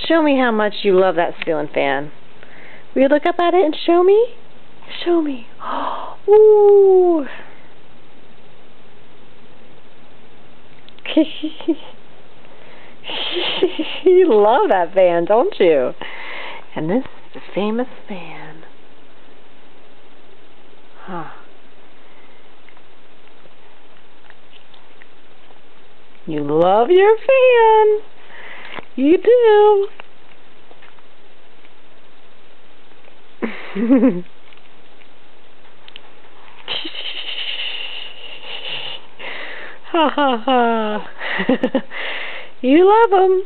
Show me how much you love that ceiling fan. Will you look up at it and show me? Show me. Ooh. You love that fan, don't you? And this is the famous fan. Huh. You love your fan. You do. Ha ha ha. You love them.